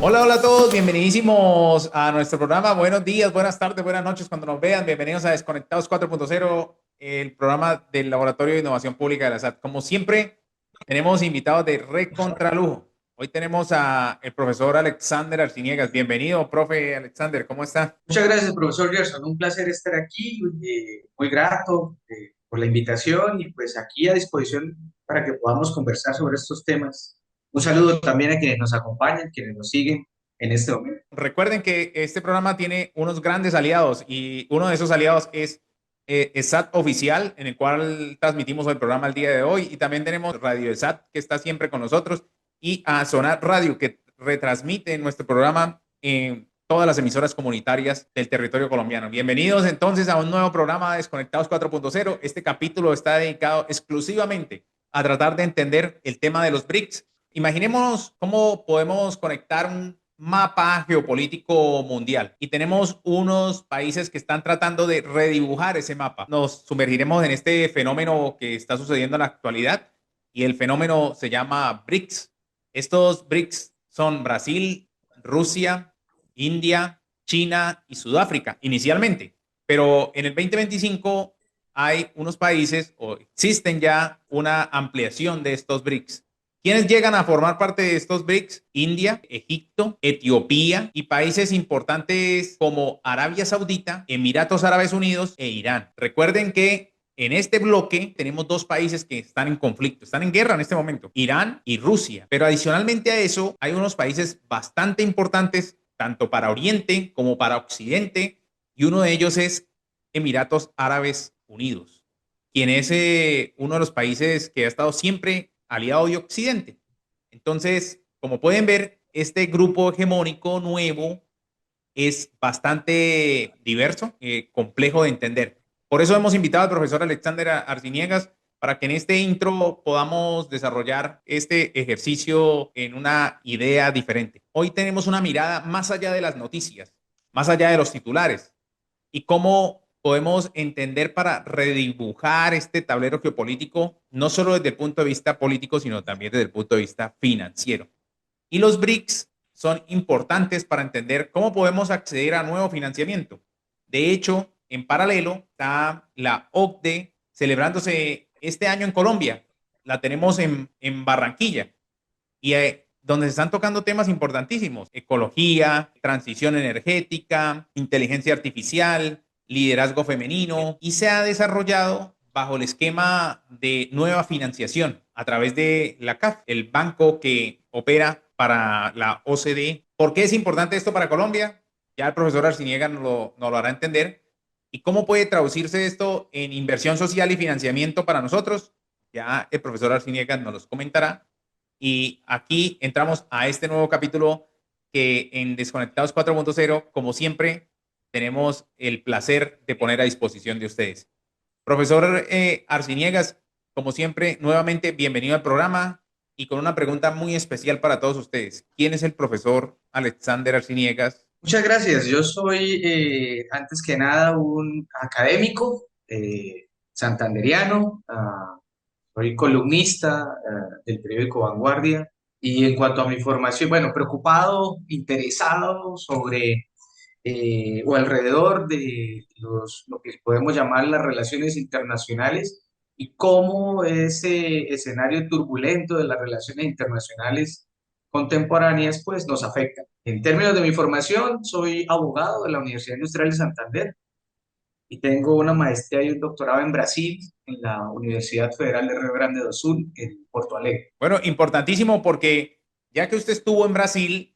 Hola, hola a todos, bienvenidísimos a nuestro programa. Buenos días, buenas tardes, buenas noches cuando nos vean. Bienvenidos a Desconectados 4.0, el programa del Laboratorio de Innovación Pública de la SAT. Como siempre, tenemos invitados de recontralujo. Hoy tenemos a el profesor Alexander Arciniegas. Bienvenido, profe Alexander, ¿cómo está? Muchas gracias, profesor Gerson. Un placer estar aquí, muy grato por la invitación y pues aquí a disposición para que podamos conversar sobre estos temas. Un saludo también a quienes nos acompañan, quienes nos siguen en este momento. Recuerden que este programa tiene unos grandes aliados y uno de esos aliados es SAT Oficial, en el cual transmitimos el programa el día de hoy, y también tenemos Radio SAT, que está siempre con nosotros, y a Sonar Radio, que retransmite nuestro programa en todas las emisoras comunitarias del territorio colombiano. Bienvenidos entonces a un nuevo programa de Desconectados 4.0. Este capítulo está dedicado exclusivamente a tratar de entender el tema de los BRICS. Imaginemos cómo podemos conectar un mapa geopolítico mundial y tenemos unos países que están tratando de redibujar ese mapa. Nos sumergiremos en este fenómeno que está sucediendo en la actualidad y el fenómeno se llama BRICS. Estos BRICS son Brasil, Rusia, India, China y Sudáfrica inicialmente, pero en el 2025 hay unos países o existen ya una ampliación de estos BRICS. ¿Quiénes llegan a formar parte de estos BRICS? India, Egipto, Etiopía y países importantes como Arabia Saudita, Emiratos Árabes Unidos e Irán. Recuerden que en este bloque tenemos dos países que están en conflicto, están en guerra en este momento, Irán y Rusia. Pero adicionalmente a eso, hay unos países bastante importantes, tanto para Oriente como para Occidente, y uno de ellos es Emiratos Árabes Unidos, quien es uno de los países que ha estado siempre aliado de Occidente. Entonces, como pueden ver, este grupo hegemónico nuevo es bastante diverso, complejo de entender. Por eso hemos invitado al profesor Alexander Arciniegas para que en este intro podamos desarrollar este ejercicio en una idea diferente. Hoy tenemos una mirada más allá de las noticias, más allá de los titulares, y cómo podemos entender para redibujar este tablero geopolítico, no solo desde el punto de vista político, sino también desde el punto de vista financiero. Y los BRICS son importantes para entender cómo podemos acceder a nuevo financiamiento. De hecho, en paralelo está la OCDE celebrándose este año en Colombia. La tenemos en Barranquilla y donde se están tocando temas importantísimos: ecología, transición energética, inteligencia artificial, liderazgo femenino, y se ha desarrollado bajo el esquema de nueva financiación a través de la CAF, el banco que opera para la OCDE. ¿Por qué es importante esto para Colombia? Ya el profesor Arciniega nos lo hará entender. ¿Y cómo puede traducirse esto en inversión social y financiamiento para nosotros? Ya el profesor Arciniega nos los comentará. Y aquí entramos a este nuevo capítulo que en Desconectados 4.0, como siempre, tenemos el placer de poner a disposición de ustedes. Profesor Arciniegas, como siempre, nuevamente bienvenido al programa y con una pregunta muy especial para todos ustedes. ¿Quién es el profesor Alexander Arciniegas? Muchas gracias. Yo soy, antes que nada, un académico santanderiano. Soy columnista del periódico Vanguardia. Y en cuanto a mi formación, bueno, preocupado, interesado sobre o alrededor de lo que podemos llamar las relaciones internacionales y cómo ese escenario turbulento de las relaciones internacionales contemporáneas pues nos afecta. En términos de mi formación, soy abogado de la Universidad Industrial de Santander y tengo una maestría y un doctorado en Brasil, en la Universidad Federal de Río Grande do Sul, en Porto Alegre. Bueno, importantísimo porque ya que usted estuvo en Brasil,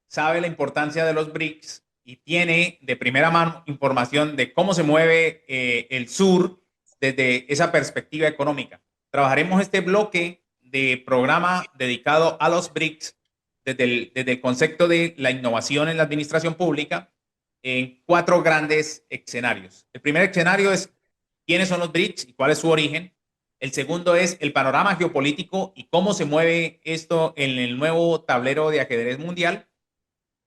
sabe la importancia de los BRICS y tiene de primera mano información de cómo se mueve el sur desde esa perspectiva económica. Trabajaremos este bloque de programa dedicado a los BRICS desde el concepto de la innovación en la administración pública en cuatro grandes escenarios. El primer escenario es quiénes son los BRICS y cuál es su origen. El segundo es el panorama geopolítico y cómo se mueve esto en el nuevo tablero de ajedrez mundial.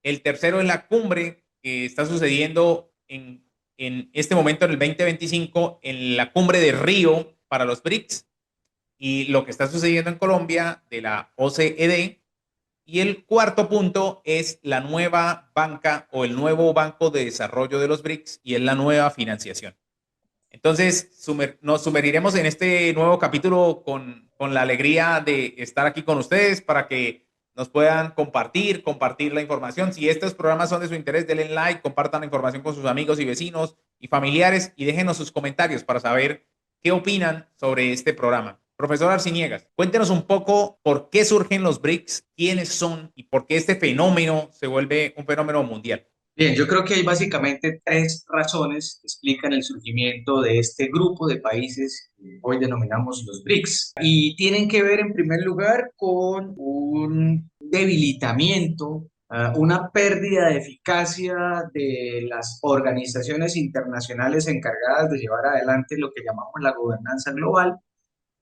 El tercero es la cumbre que está sucediendo en este momento, en el 2025, en la cumbre de Río para los BRICS. y lo que está sucediendo en Colombia de la OCDE. Y el cuarto punto es la nueva banca o el nuevo banco de desarrollo de los BRICS y es la nueva financiación. Entonces, nos sumergiremos en este nuevo capítulo con la alegría de estar aquí con ustedes para que nos puedan compartir la información. Si estos programas son de su interés, denle like, compartan la información con sus amigos y vecinos y familiares y déjenos sus comentarios para saber qué opinan sobre este programa. Profesor Arciniegas, cuéntenos un poco por qué surgen los BRICS, quiénes son y por qué este fenómeno se vuelve un fenómeno mundial. Bien, yo creo que hay básicamente tres razones que explican el surgimiento de este grupo de países que hoy denominamos los BRICS. Y tienen que ver en primer lugar con un debilitamiento, una pérdida de eficacia de las organizaciones internacionales encargadas de llevar adelante lo que llamamos la gobernanza global.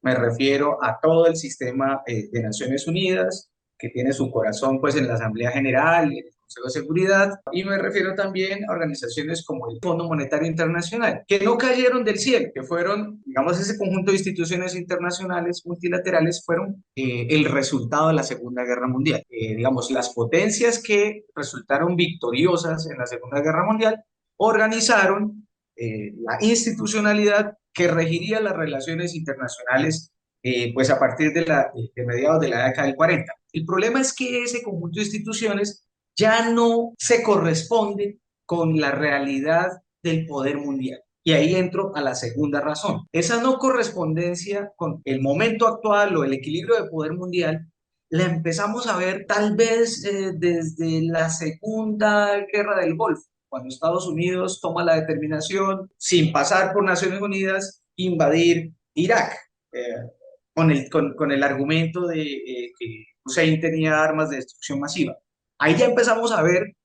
Me refiero a todo el sistema de Naciones Unidas, que tiene su corazón pues en la Asamblea General y en el Consejo de Seguridad, y me refiero también a organizaciones como el Fondo Monetario Internacional, que no cayeron del cielo, que fueron, digamos, ese conjunto de instituciones internacionales multilaterales fueron el resultado de la Segunda Guerra Mundial. Digamos, las potencias que resultaron victoriosas en la Segunda Guerra Mundial organizaron la institucionalidad que regiría las relaciones internacionales pues a partir de mediados de la década del 40. El problema es que ese conjunto de instituciones ya no se corresponde con la realidad del poder mundial. Y ahí entro a la segunda razón. Esa no correspondencia con el momento actual o el equilibrio de poder mundial la empezamos a ver tal vez desde la Segunda Guerra del Golfo, cuando Estados Unidos toma la determinación, sin pasar por Naciones Unidas, invadir Irak, con el argumento de que Hussein tenía armas de destrucción masiva. Ahí ya empezamos a ver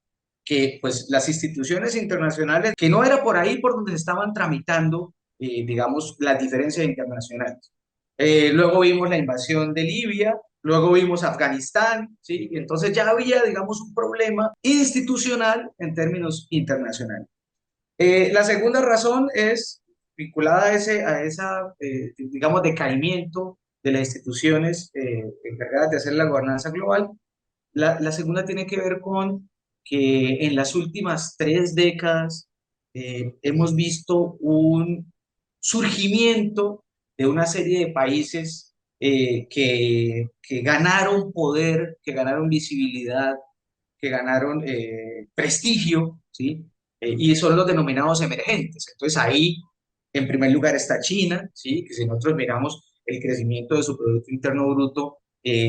que pues, las instituciones internacionales, que no era por ahí por donde se estaban tramitando, digamos, las diferencias internacionales. Luego vimos la invasión de Libia, luego vimos Afganistán, ¿sí? Entonces ya había, digamos, un problema institucional en términos internacionales. La segunda razón es vinculada a esa, digamos, decaimiento de las instituciones encargadas de hacer la gobernanza global. La segunda tiene que ver con que en las últimas 3 décadas hemos visto un surgimiento de una serie de países que ganaron poder, que ganaron visibilidad, que ganaron prestigio, ¿sí? Y son los denominados emergentes. Entonces ahí, en primer lugar, está China, ¿sí? Que si nosotros miramos el crecimiento de su Producto Interno Bruto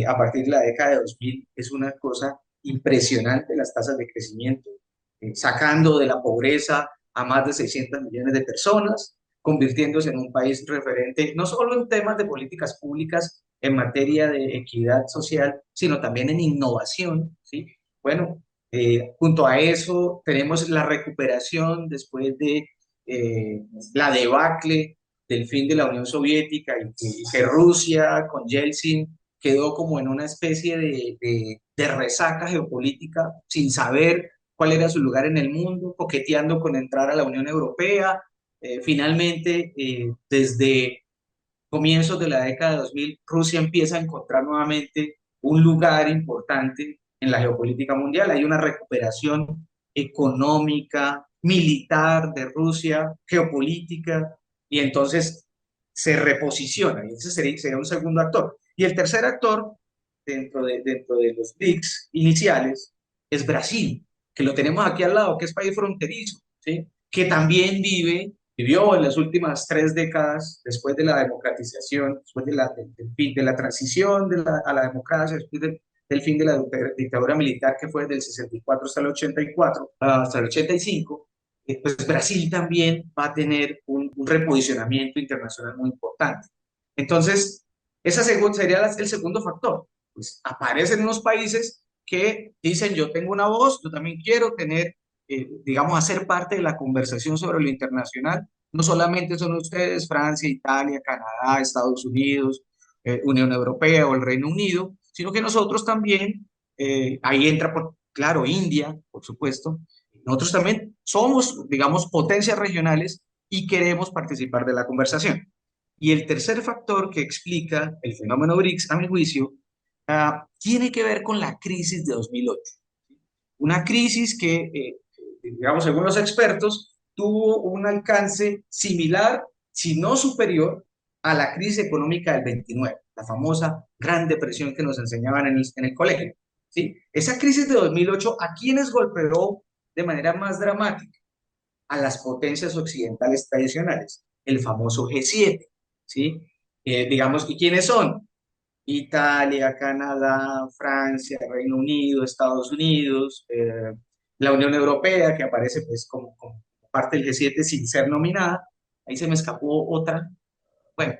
a partir de la década de 2000, es una cosa impresionante las tasas de crecimiento, sacando de la pobreza a más de 600 millones de personas, convirtiéndose en un país referente no solo en temas de políticas públicas en materia de equidad social, sino también en innovación, ¿sí? Bueno, junto a eso tenemos la recuperación después de la debacle del fin de la Unión Soviética y que Rusia con Yeltsin quedó como en una especie de resaca geopolítica sin saber cuál era su lugar en el mundo, coqueteando con entrar a la Unión Europea. Finalmente, desde comienzos de la década de 2000, Rusia empieza a encontrar nuevamente un lugar importante en la geopolítica mundial. Hay una recuperación económica, militar de Rusia, geopolítica, y entonces se reposiciona, y ese sería un segundo actor. Y el tercer actor, dentro de los BRICS iniciales, es Brasil, que lo tenemos aquí al lado, que es país fronterizo, ¿sí? Que también vivió en las últimas 3 décadas, después de la democratización, después de la transición a la democracia, después del fin de la dictadura militar, que fue del 64 hasta el 84, hasta el 85, pues Brasil también va a tener un reposicionamiento internacional muy importante. Entonces, ese sería el segundo factor. Pues aparecen unos países que dicen, yo tengo una voz, yo también quiero tener, digamos, hacer parte de la conversación sobre lo internacional. No solamente son ustedes, Francia, Italia, Canadá, Estados Unidos, Unión Europea o el Reino Unido, sino que nosotros también, ahí entra, claro, India, por supuesto, nosotros también somos, digamos, potencias regionales y queremos participar de la conversación. Y el tercer factor que explica el fenómeno BRICS, a mi juicio, tiene que ver con la crisis de 2008. Una crisis que, digamos, según los expertos, tuvo un alcance similar, si no superior, a la crisis económica del 29, la famosa Gran Depresión que nos enseñaban en el colegio. ¿Sí? Esa crisis de 2008, ¿a quiénes golpeó de manera más dramática? A las potencias occidentales tradicionales, el famoso G7. ¿Sí? Digamos, ¿y quiénes son? Italia, Canadá, Francia, Reino Unido, Estados Unidos, la Unión Europea, que aparece pues como parte del G7 sin ser nominada. Ahí se me escapó otra. Bueno,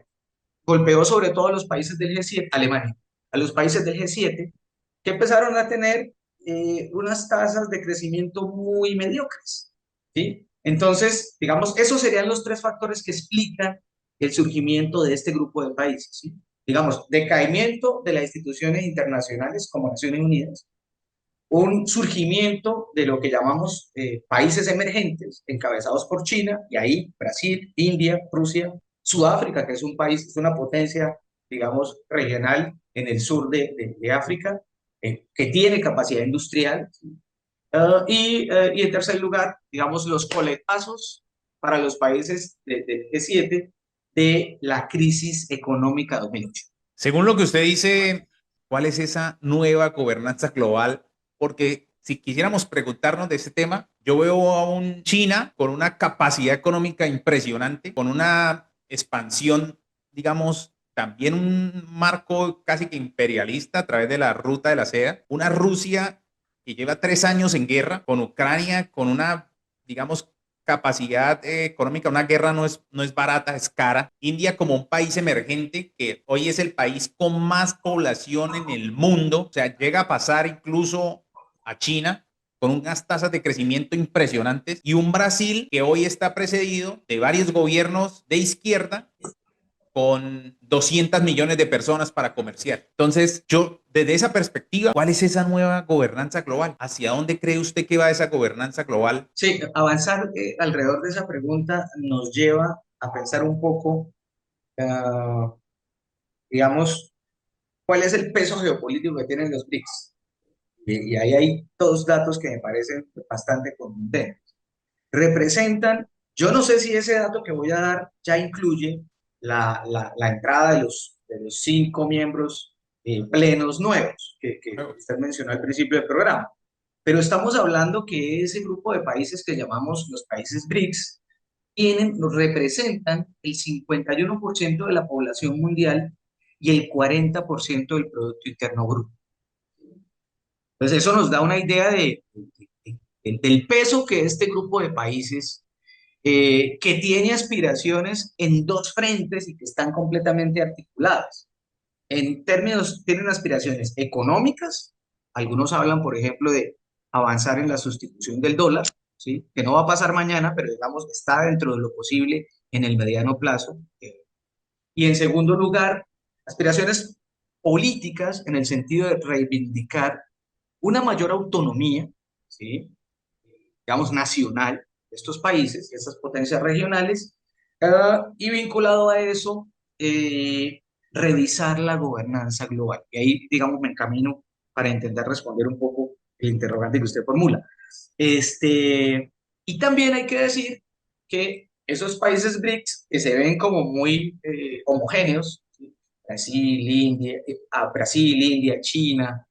golpeó sobre todo a los países del G7, Alemania, a los países del G7, que empezaron a tener unas tasas de crecimiento muy mediocres. ¿Sí? Entonces, digamos, esos serían los tres factores que explican el surgimiento de este grupo de países. ¿Sí? Digamos, decaimiento de las instituciones internacionales como Naciones Unidas, un surgimiento de lo que llamamos países emergentes, encabezados por China, y ahí Brasil, India, Rusia, Sudáfrica, que es un país, es una potencia, digamos, regional en el sur de África, que tiene capacidad industrial. Y en tercer lugar, digamos, los coletazos para los países del G7 de la crisis económica 2008. Según lo que usted dice, ¿cuál es esa nueva gobernanza global? Porque si quisiéramos preguntarnos de ese tema, yo veo a un China con una capacidad económica impresionante, con una expansión, digamos, también un marco casi que imperialista a través de la ruta de la seda, una Rusia que lleva 3 años en guerra con Ucrania, con una, digamos, capacidad económica. Una guerra no es barata, es cara. India como un país emergente que hoy es el país con más población en el mundo, o sea, llega a pasar incluso a China con unas tasas de crecimiento impresionantes, y un Brasil que hoy está precedido de varios gobiernos de izquierda con 200 millones de personas para comerciar. Entonces, yo, desde esa perspectiva, ¿cuál es esa nueva gobernanza global? ¿Hacia dónde cree usted que va esa gobernanza global? Sí, avanzar alrededor de esa pregunta nos lleva a pensar un poco, uh, digamos, cuál es el peso geopolítico que tienen los BRICS. Y ahí hay dos datos que me parecen bastante contundentes. Representan, yo no sé si ese dato que voy a dar ya incluye la entrada de los 5 miembros plenos nuevos que usted mencionó al principio del programa. Pero estamos hablando que ese grupo de países que llamamos los países BRICS representan el 51% de la población mundial y el 40% del Producto Interno Bruto. Entonces, eso nos da una idea del peso que este grupo de países, que tiene aspiraciones en dos frentes y que están completamente articuladas. En términos, tienen aspiraciones económicas. Algunos hablan, por ejemplo, de avanzar en la sustitución del dólar, ¿sí? Que no va a pasar mañana, pero digamos está dentro de lo posible en el mediano plazo. Y en segundo lugar, aspiraciones políticas en el sentido de reivindicar una mayor autonomía, ¿sí? Digamos, nacional de estos países, de estas potencias regionales, y vinculado a eso, revisar la gobernanza global. Y ahí, digamos, me encamino para intentar responder un poco el interrogante que usted formula. Y también hay que decir que esos países BRICS, que se ven como muy homogéneos, ¿sí? Brasil, India, China,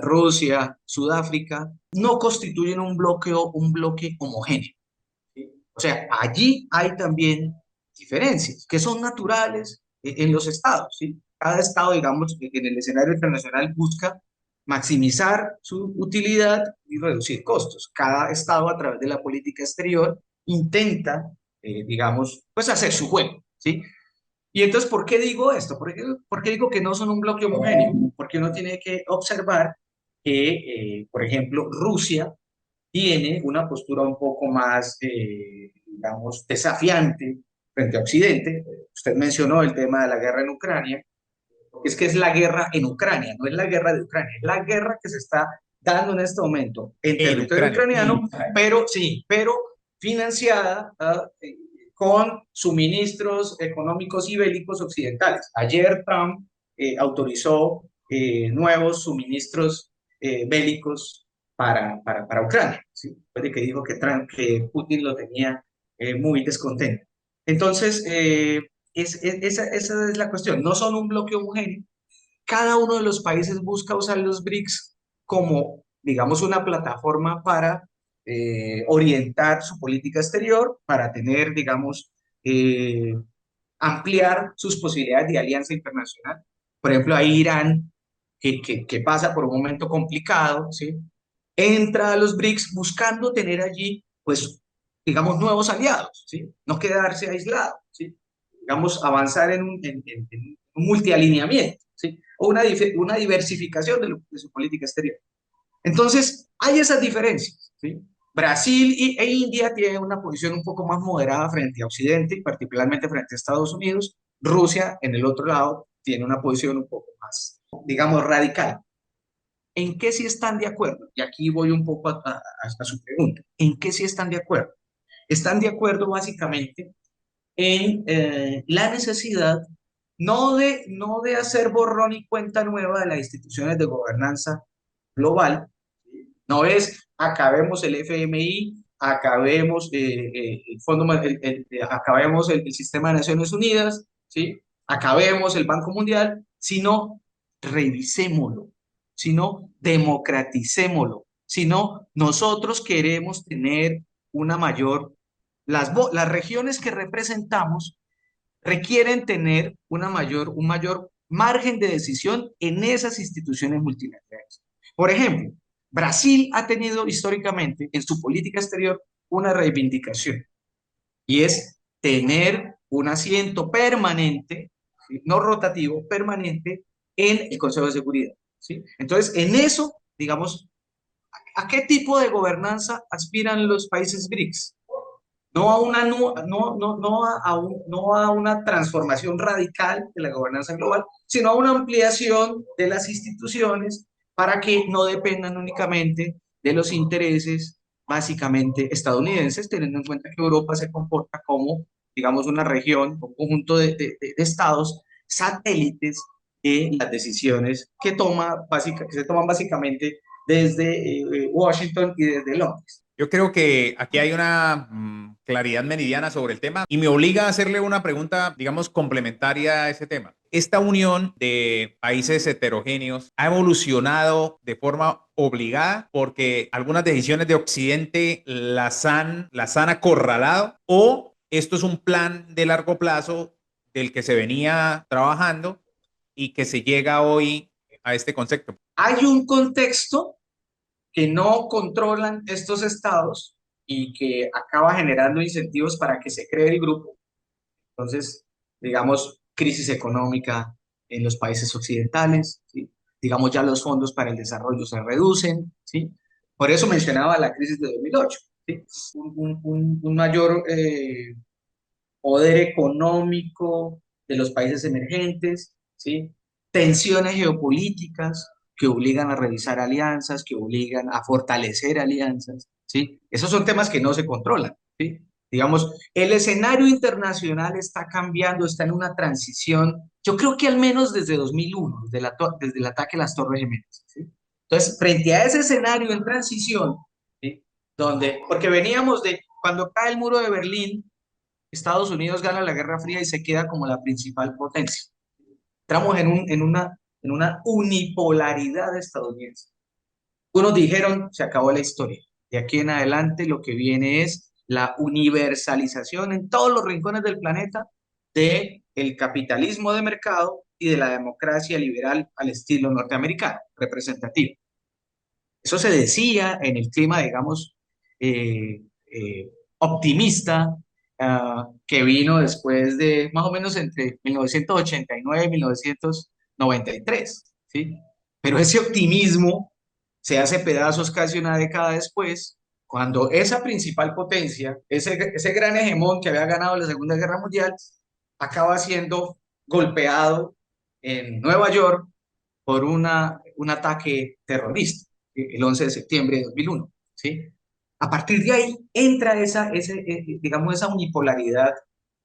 Rusia, Sudáfrica, no constituyen un bloque homogéneo. ¿Sí? O sea, allí hay también diferencias que son naturales en los estados. ¿Sí? Cada estado, digamos, en el escenario internacional busca maximizar su utilidad y reducir costos. Cada estado, a través de la política exterior, intenta, digamos, pues hacer su juego. ¿Sí? Y entonces, ¿por qué digo esto? ¿Por qué digo que no son un bloque homogéneo? Porque uno tiene que observar que, por ejemplo, Rusia tiene una postura un poco más, digamos, desafiante frente a Occidente. Usted mencionó el tema de la guerra en Ucrania, porque es que es la guerra en Ucrania, no es la guerra de Ucrania, es la guerra que se está dando en este momento en En territorio Ucrania. ucraniano, pero sí, pero financiada con suministros económicos y bélicos occidentales. Ayer Trump autorizó nuevos suministros bélicos para Ucrania, ¿sí? Después de que dijo que Putin lo tenía muy descontento. Entonces, esa es la cuestión. No son un bloque homogéneo. Cada uno de los países busca usar los BRICS como, digamos, una plataforma para orientar su política exterior, para tener, digamos, eh, ampliar sus posibilidades de alianza internacional. Por ejemplo, ahí Irán, que pasa por un momento complicado, ¿sí? Entra a los BRICS buscando tener allí, pues, digamos, nuevos aliados, ¿sí? No quedarse aislado, ¿sí? Digamos, avanzar en un multialineamiento, ¿sí? O una diversificación de su política exterior. Entonces, hay esas diferencias, ¿sí? Brasil e India tienen una posición un poco más moderada frente a Occidente y particularmente frente a Estados Unidos. Rusia, en el otro lado, tiene una posición un poco más, digamos, radical. ¿En qué sí están de acuerdo? Y aquí voy un poco a su pregunta. ¿En qué sí están de acuerdo? Están de acuerdo básicamente en la necesidad no de hacer borrón y cuenta nueva de las instituciones de gobernanza global. No es acabemos el FMI, acabemos el Fondo, acabemos el Sistema de Naciones Unidas, ¿sí? Acabemos el Banco Mundial, sino revisémoslo, sino democraticémoslo, sino nosotros queremos tener una mayor, las regiones que representamos requieren tener un mayor margen de decisión en esas instituciones multilaterales. Por ejemplo, Brasil ha tenido históricamente en su política exterior una reivindicación y es tener un asiento permanente, ¿sí? No rotativo, permanente en el Consejo de Seguridad, ¿sí? Entonces, en eso, digamos, ¿a qué tipo de gobernanza aspiran los países BRICS? No a una, no a una transformación radical de la gobernanza global, sino a una ampliación de las instituciones para que no dependan únicamente de los intereses básicamente estadounidenses, teniendo en cuenta que Europa se comporta como, digamos, una región, un conjunto de estados satélites de las decisiones que se toman básicamente desde Washington y desde Londres. Yo creo que aquí hay una claridad meridiana sobre el tema y me obliga a hacerle una pregunta, digamos, complementaria a ese tema. Esta unión de países heterogéneos ha evolucionado de forma obligada porque algunas decisiones de Occidente las han acorralado, o esto es un plan de largo plazo del que se venía trabajando y que se llega hoy a este concepto. Hay un contexto que no controlan estos estados y que acaba generando incentivos para que se cree el grupo. Entonces, digamos, crisis económica en los países occidentales, ¿sí? Digamos, ya los fondos para el desarrollo se reducen, ¿sí? Por eso mencionaba la crisis de 2008, ¿sí? Un mayor poder económico de los países emergentes, ¿sí? Tensiones geopolíticas que obligan a revisar alianzas, que obligan a fortalecer alianzas, ¿sí? Esos son temas que no se controlan, ¿sí? Digamos, el escenario internacional está cambiando, está en una transición, yo creo que al menos desde 2001, desde el ataque a las Torres Gemelas, ¿sí? Entonces, frente a ese escenario en transición, ¿sí? Porque veníamos de, cuando cae el muro de Berlín, Estados Unidos gana la Guerra Fría y se queda como la principal potencia. Entramos en una unipolaridad estadounidense. Unos dijeron, se acabó la historia. De aquí en adelante lo que viene es la universalización en todos los rincones del planeta del capitalismo de mercado y de la democracia liberal al estilo norteamericano, representativo. Eso se decía en el clima, digamos, optimista, que vino después de más o menos entre 1989 y 1993, ¿sí? Pero ese optimismo se hace pedazos casi una década después, cuando esa principal potencia, ese gran hegemón que había ganado la Segunda Guerra Mundial, acaba siendo golpeado en Nueva York por un ataque terrorista, el 11 de septiembre de 2001, ¿sí? A partir de ahí entra digamos, esa unipolaridad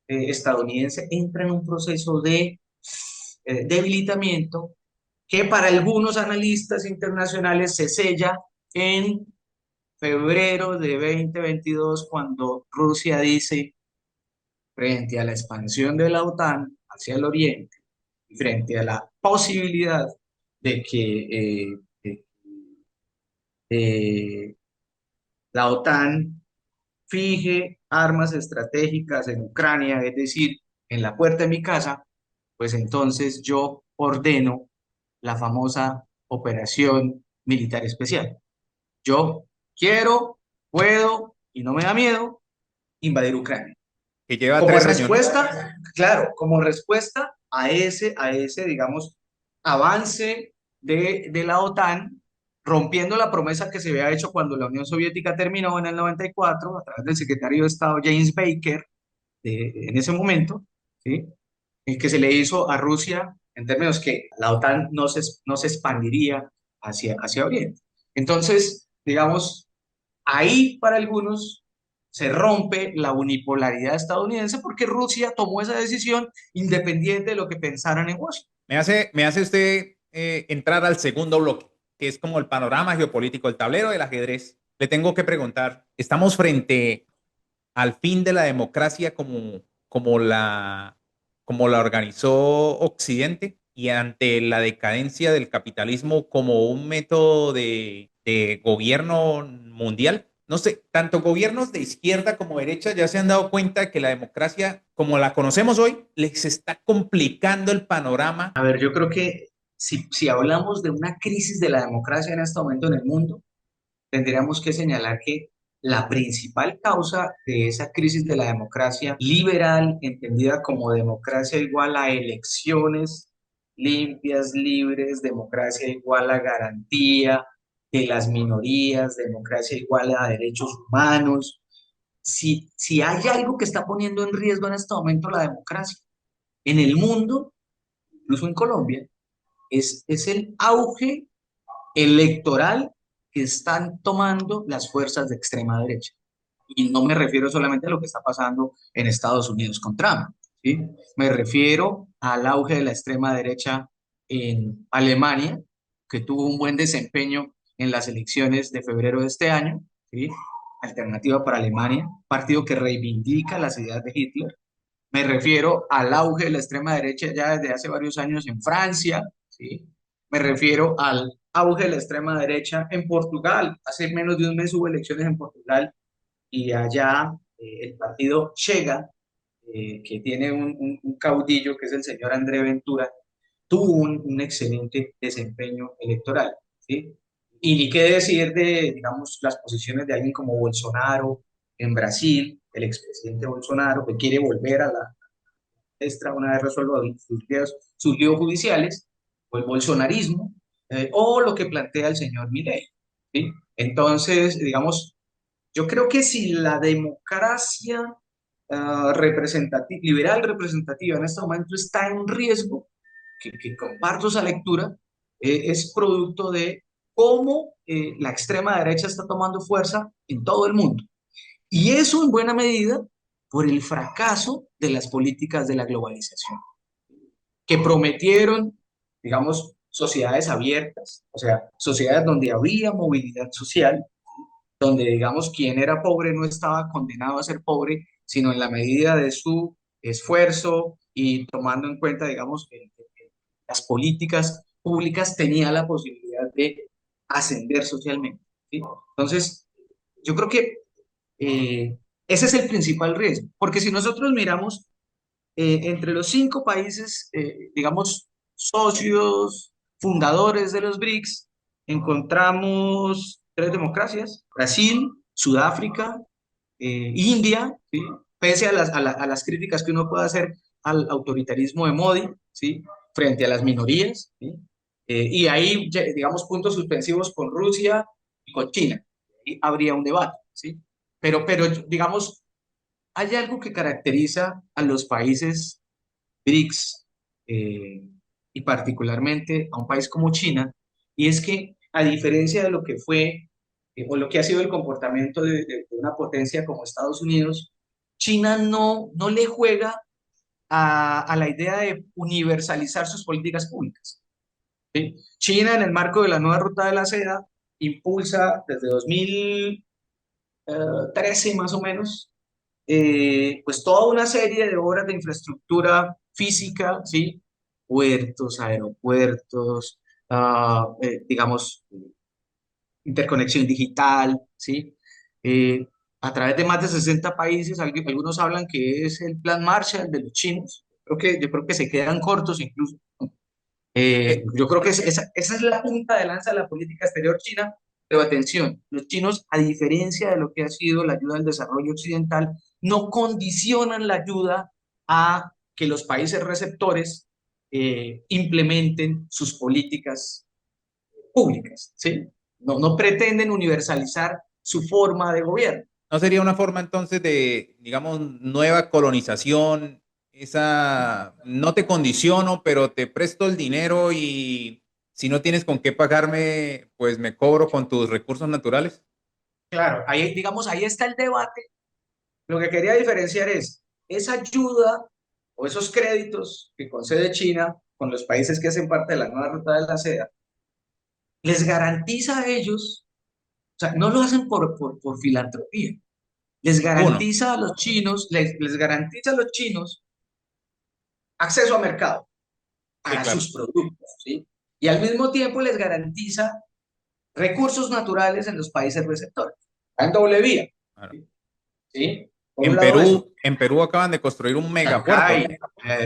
estadounidense entra en un proceso de debilitamiento que para algunos analistas internacionales se sella en febrero de 2022, cuando Rusia dice, frente a la expansión de la OTAN hacia el oriente, y frente a la posibilidad de que eh, la OTAN fije armas estratégicas en Ucrania, es decir, en la puerta de mi casa, pues entonces yo ordeno la famosa operación militar especial. Yo quiero, puedo y no me da miedo invadir Ucrania. Que lleva Como 3 años, ¿no? respuesta, claro, como respuesta a ese, digamos, avance de la OTAN, rompiendo la promesa que se había hecho cuando la Unión Soviética terminó en el 94 a través del secretario de Estado James Baker, en ese momento, ¿sí? El que se le hizo a Rusia en términos que la OTAN no se expandiría hacia Oriente. Entonces, digamos, ahí para algunos se rompe la unipolaridad estadounidense porque Rusia tomó esa decisión independiente de lo que pensaran en Washington. Me hace usted entrar al segundo bloque, que es como el panorama geopolítico, el tablero del ajedrez. Le tengo que preguntar, ¿estamos frente al fin de la democracia como la organizó Occidente y ante la decadencia del capitalismo como un método de gobierno mundial? No sé, tanto gobiernos de izquierda como derecha ya se han dado cuenta de que la democracia, como la conocemos hoy, les está complicando el panorama. A ver, yo creo que si hablamos de una crisis de la democracia en este momento en el mundo, tendríamos que señalar que la principal causa de esa crisis de la democracia liberal, entendida como democracia igual a elecciones limpias, libres, democracia igual a garantía de las minorías, democracia igual a derechos humanos. Si hay algo que está poniendo en riesgo en este momento la democracia en el mundo, incluso en Colombia, es el auge electoral que están tomando las fuerzas de extrema derecha. Y no me refiero solamente a lo que está pasando en Estados Unidos con Trump, ¿sí? Me refiero al auge de la extrema derecha en Alemania, que tuvo un buen desempeño en las elecciones de febrero de este año, ¿sí? Alternativa para Alemania, partido que reivindica las ideas de Hitler. Me refiero al auge de la extrema derecha ya desde hace varios años en Francia, ¿sí? Me refiero al auge de la extrema derecha en Portugal. Hace menos de un mes hubo elecciones en Portugal y allá el partido Chega, que tiene un caudillo que es el señor André Ventura, tuvo un excelente desempeño electoral, ¿sí? Y ni qué decir de, digamos, las posiciones de alguien como Bolsonaro en Brasil, el expresidente Bolsonaro, que quiere volver a la extra una vez resuelva sus líos judiciales, o el bolsonarismo, o lo que plantea el señor Milei, ¿sí? Entonces, digamos, yo creo que si la democracia liberal representativa en este momento está en riesgo, que comparto esa lectura, es producto de cómo la extrema derecha está tomando fuerza en todo el mundo. Y eso en buena medida por el fracaso de las políticas de la globalización, que prometieron, digamos, sociedades abiertas, o sea, sociedades donde había movilidad social, donde, digamos, quien era pobre no estaba condenado a ser pobre, sino en la medida de su esfuerzo y tomando en cuenta, digamos, que las políticas públicas tenía la posibilidad de ascender socialmente, ¿sí? Entonces, yo creo que ese es el principal riesgo, porque si nosotros miramos entre los 5 países, digamos, socios, fundadores de los BRICS, encontramos 3 democracias: Brasil, Sudáfrica, India, ¿sí? Pese a las críticas que uno puede hacer al autoritarismo de Modi, ¿sí? Frente a las minorías, ¿sí? Y ahí, digamos, puntos suspensivos con Rusia y con China. Ahí habría un debate, ¿sí? Pero digamos, hay algo que caracteriza a los países BRICS, y particularmente a un país como China, y es que a diferencia de lo que fue o lo que ha sido el comportamiento de una potencia como Estados Unidos, China no le juega a la idea de universalizar sus políticas públicas. ¿Sí? China, en el marco de la nueva ruta de la seda, impulsa desde 2013 más o menos, pues toda una serie de obras de infraestructura física, ¿sí? Puertos, aeropuertos, digamos, interconexión digital, ¿sí? Eh, a través de más de 60 países, algunos hablan que es el plan Marshall de los chinos. Yo creo que se quedan cortos incluso. Eh, Yo creo que esa es la punta de lanza de la política exterior china, pero atención, los chinos, a diferencia de lo que ha sido la ayuda al desarrollo occidental, no condicionan la ayuda a que los países receptores implementen sus políticas públicas, ¿sí? No pretenden universalizar su forma de gobierno. ¿No sería una forma entonces de, digamos, nueva colonización? Esa, no te condiciono, pero te presto el dinero y si no tienes con qué pagarme, pues me cobro con tus recursos naturales. Claro, ahí, digamos, ahí está el debate. Lo que quería diferenciar es esa ayuda o esos créditos que concede China con los países que hacen parte de la nueva ruta de la seda, les garantiza a ellos, o sea, no lo hacen por filantropía, les Ninguno. garantiza a los chinos, les garantiza a los chinos acceso a mercado Sí, para claro. sus productos, ¿sí? Y al mismo tiempo les garantiza recursos naturales en los países receptores. Va en doble vía, Claro. ¿sí? Por un lado eso. En Perú acaban de construir un megapuerto. Chancay,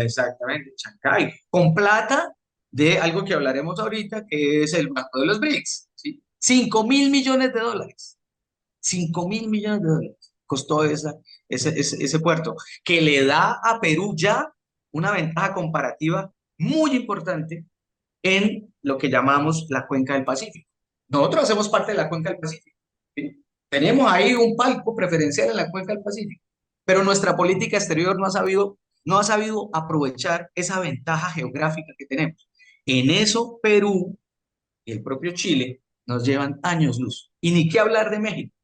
exactamente, Chancay, con plata de algo que hablaremos ahorita, que es el Banco de los BRICS, ¿sí? 5.000 millones de dólares, 5.000 millones de dólares costó ese puerto, que le da a Perú ya una ventaja comparativa muy importante en lo que llamamos la cuenca del Pacífico. Nosotros hacemos parte de la cuenca del Pacífico, ¿sí? Tenemos ahí un palco preferencial en la cuenca del Pacífico, pero nuestra política exterior no ha sabido aprovechar esa ventaja geográfica que tenemos. En eso, Perú y el propio Chile nos llevan años luz. Y ni qué hablar de México.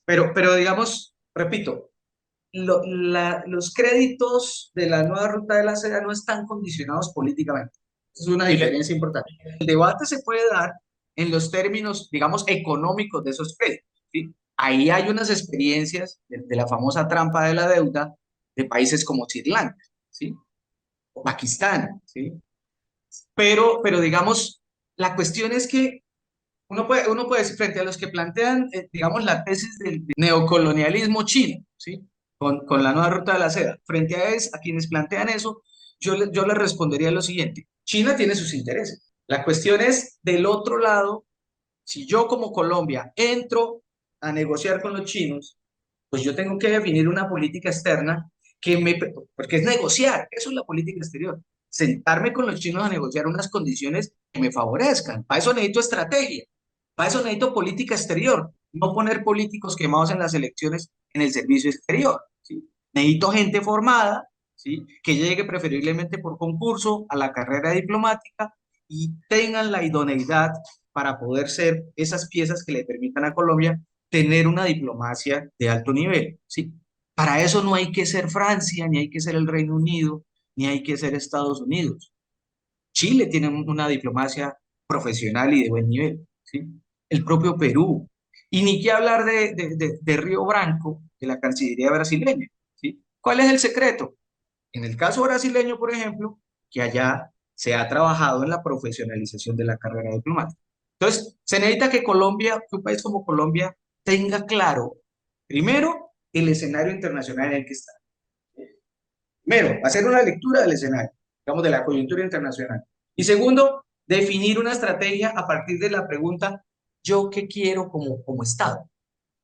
Pero digamos, repito, los créditos de la nueva ruta de la seda no están condicionados políticamente. Esa es una Chile, diferencia importante. El debate se puede dar en los términos, digamos, económicos de esos créditos, ¿sí? Ahí hay unas experiencias de la famosa trampa de la deuda de países como Sri Lanka, ¿sí? O Pakistán, ¿sí? Pero digamos, la cuestión es que uno puede decir, frente a los que plantean, digamos, la tesis del neocolonialismo chino, ¿sí? Con la nueva ruta de la seda. Frente a quienes plantean eso, yo les respondería lo siguiente. China tiene sus intereses. La cuestión es, del otro lado, si yo como Colombia entro a negociar con los chinos, pues yo tengo que definir una política externa porque es negociar, eso es la política exterior. Sentarme con los chinos a negociar unas condiciones que me favorezcan. Para eso necesito estrategia, para eso necesito política exterior, no poner políticos quemados en las elecciones en el servicio exterior, ¿sí? Necesito gente formada, ¿sí? Que llegue preferiblemente por concurso a la carrera diplomática y tengan la idoneidad para poder ser esas piezas que le permitan a Colombia tener una diplomacia de alto nivel, ¿sí? Para eso no hay que ser Francia, ni hay que ser el Reino Unido, ni hay que ser Estados Unidos. Chile tiene una diplomacia profesional y de buen nivel, ¿sí? El propio Perú. Y ni qué hablar de Río Branco, de la Cancillería brasileña, ¿sí? ¿Cuál es el secreto? En el caso brasileño, por ejemplo, que allá se ha trabajado en la profesionalización de la carrera diplomática. Entonces, se necesita que Colombia, que un país como Colombia, tenga claro, primero, el escenario internacional en el que está. Primero, hacer una lectura del escenario, digamos, de la coyuntura internacional. Y segundo, definir una estrategia a partir de la pregunta, ¿yo qué quiero como Estado?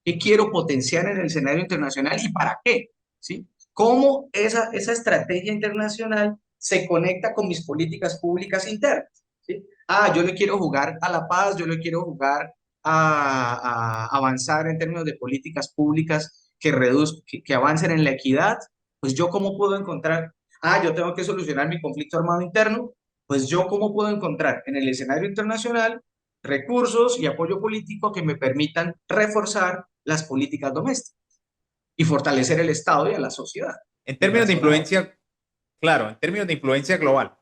¿Qué quiero potenciar en el escenario internacional y para qué? ¿Sí? ¿Cómo esa estrategia internacional se conecta con mis políticas públicas internas? ¿Sí? Yo le quiero jugar a la paz, yo le quiero jugar a avanzar en términos de políticas públicas que avancen en la equidad. Pues yo cómo puedo encontrar, yo tengo que solucionar mi conflicto armado interno, pues yo cómo puedo encontrar en el escenario internacional recursos y apoyo político que me permitan reforzar las políticas domésticas. y fortalecer el Estado y a la sociedad. En Es términos de razonable. influencia, claro, en términos de influencia global,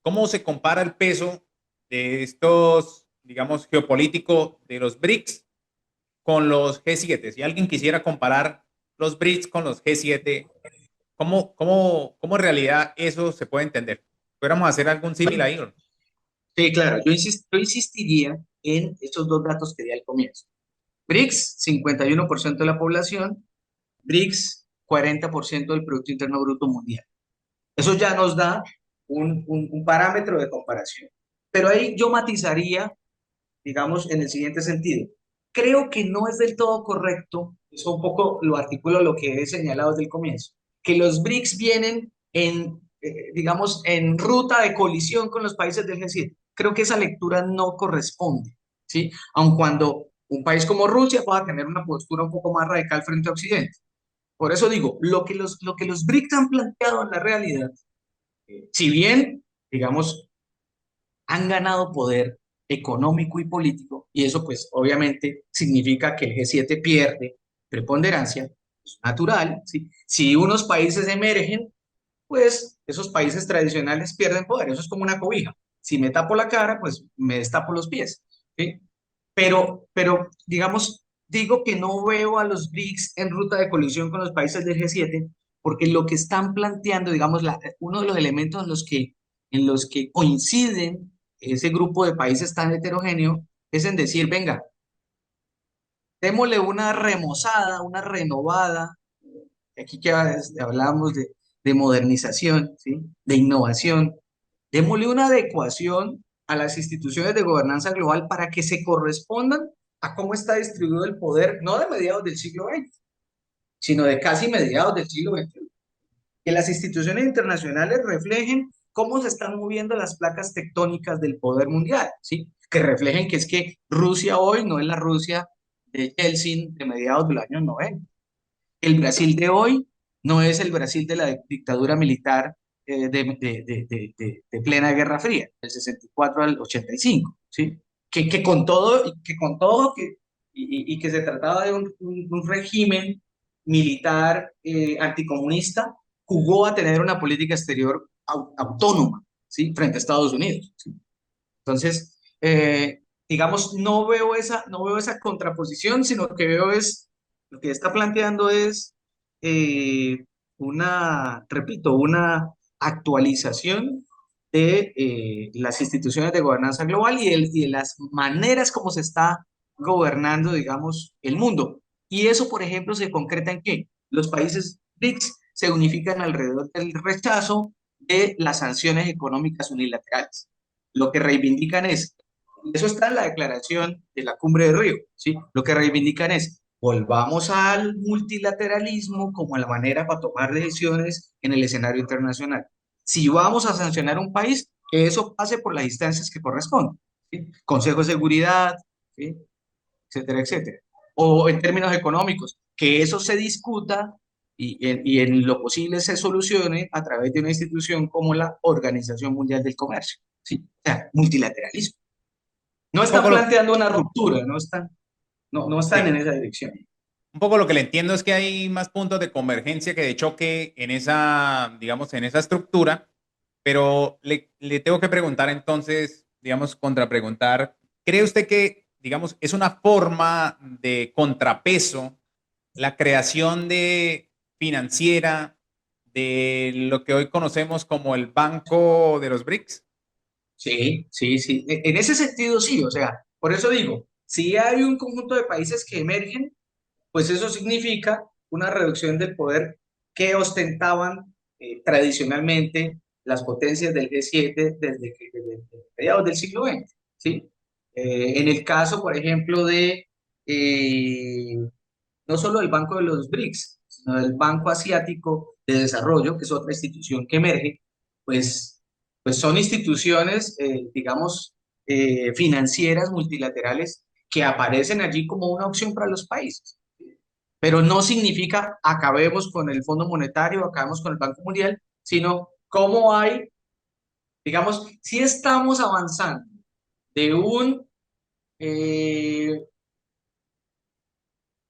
¿cómo se compara el peso de estos, digamos, geopolítico de los BRICS con los G7? Si alguien quisiera comparar los BRICS con los G7, ¿cómo en realidad eso se puede entender? ¿Pudiéramos hacer algún símil Bueno, ahí? sí, claro, yo insistiría en estos dos datos que di al comienzo. BRICS, 51% de la población, BRICS, 40% del Producto Interno Bruto Mundial. Eso ya nos da un parámetro de comparación. Pero ahí yo matizaría, digamos, en el siguiente sentido. Creo que no es del todo correcto, eso un poco lo articulo lo que he señalado desde el comienzo, que los BRICS vienen en, digamos, en ruta de colisión con los países del G7. Creo que esa lectura no corresponde, ¿sí? Aun cuando un país como Rusia pueda tener una postura un poco más radical frente a Occidente. Por eso digo, lo que los BRICS han planteado en la realidad, si bien, digamos, han ganado poder económico y político, y eso pues obviamente significa que el G7 pierde preponderancia, es natural, ¿sí? Si unos países emergen, pues esos países tradicionales pierden poder, eso es como una cobija. Si me tapo la cara, pues me destapo los pies, ¿sí? Pero digamos, digo que no veo a los BRICS en ruta de colisión con los países del G7, porque lo que están planteando, digamos, uno de los elementos en los que coinciden ese grupo de países tan heterogéneo es en decir, venga, démosle una remozada, una renovada, aquí que hablamos de modernización, ¿sí? De innovación, démosle una adecuación a las instituciones de gobernanza global para que se correspondan a cómo está distribuido el poder, no de mediados del siglo XX, sino de casi mediados del siglo XXI. Que las instituciones internacionales reflejen cómo se están moviendo las placas tectónicas del poder mundial, ¿sí? Que reflejen que es que Rusia hoy no es la Rusia de Yeltsin de mediados del año 90. El Brasil de hoy no es el Brasil de la dictadura militar de plena Guerra Fría, del 64 al 85, ¿sí? Que que se trataba de un régimen militar anticomunista, jugó a tener una política exterior autónoma, ¿sí? Frente a Estados Unidos, ¿sí? Entonces, digamos, no veo esa contraposición, sino que lo que está planteando es eh, repito, una actualización de las instituciones de gobernanza global y de las maneras como se está gobernando, digamos, el mundo. Y eso, por ejemplo, se concreta en que los países BRICS se unifican alrededor del rechazo de las sanciones económicas unilaterales. Lo que reivindican es, y eso está en la declaración de la Cumbre de Río, ¿sí? Lo que reivindican es, volvamos al multilateralismo como la manera para tomar decisiones en el escenario internacional. Si vamos a sancionar un país, que eso pase por las instancias que corresponden, ¿sí? Consejo de Seguridad, ¿sí? Etcétera, etcétera. O en términos económicos, que eso se discuta y en lo posible se solucione a través de una institución como la Organización Mundial del Comercio, ¿sí? O sea, multilateralismo. No Un están poco lo, planteando una ruptura, no están sí, en esa dirección. un poco lo que le entiendo es que hay más puntos de convergencia que de choque en esa, digamos, en esa estructura, pero le tengo que preguntar entonces, digamos, contrapreguntar, ¿cree usted que, digamos, es una forma de contrapeso la creación de financiera de lo que hoy conocemos como el Banco de los BRICS? Sí, sí, sí. En ese sentido, sí. O sea, por eso digo, si hay un conjunto de países que emergen, pues eso significa una reducción del poder que ostentaban tradicionalmente las potencias del G7 desde mediados del siglo XX, ¿sí? En el caso, por ejemplo, eh, no solo del Banco de los BRICS, sino del Banco Asiático de Desarrollo, que es otra institución que emerge, pues, pues son instituciones, digamos, financieras multilaterales que aparecen allí como una opción para los países. Pero no significa acabemos con el Fondo Monetario, acabemos con el Banco Mundial, sino cómo hay, digamos, si estamos avanzando de un, eh,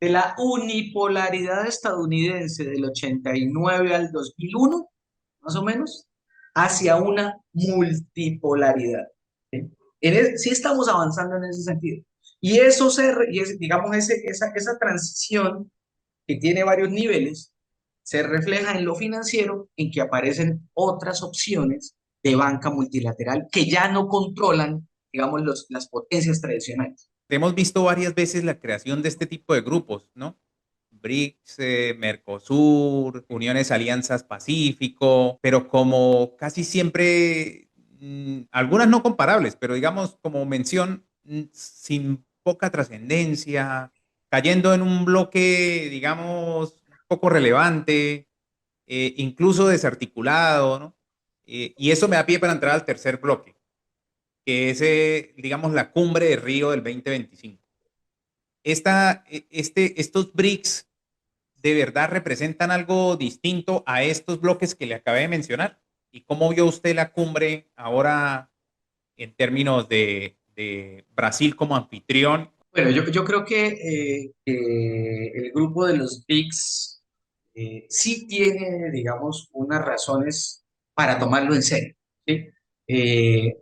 de la unipolaridad estadounidense del 89 al 2001, más o menos, hacia una multipolaridad. ¿Sí? Sí estamos avanzando en ese sentido. Y eso digamos, esa transición que tiene varios niveles, se refleja en lo financiero, en que aparecen otras opciones de banca multilateral que ya no controlan, digamos, las potencias tradicionales. Hemos visto varias veces la creación de este tipo de grupos, ¿no? BRICS, Mercosur, Uniones Alianzas Pacífico, pero como casi siempre, algunas no comparables, pero digamos como mención, sin poca trascendencia, cayendo en un bloque, digamos, poco relevante, incluso desarticulado, ¿no? Y eso me da pie para entrar al tercer bloque, que es, digamos, la cumbre de Río del 2025. Estos BRICS de verdad representan algo distinto a estos bloques que le acabé de mencionar. ¿Y cómo vio usted la cumbre ahora en términos de Brasil como anfitrión? Bueno, yo creo que el grupo de los BRICS sí tiene, digamos, unas razones para tomarlo en serio, ¿sí? Eh,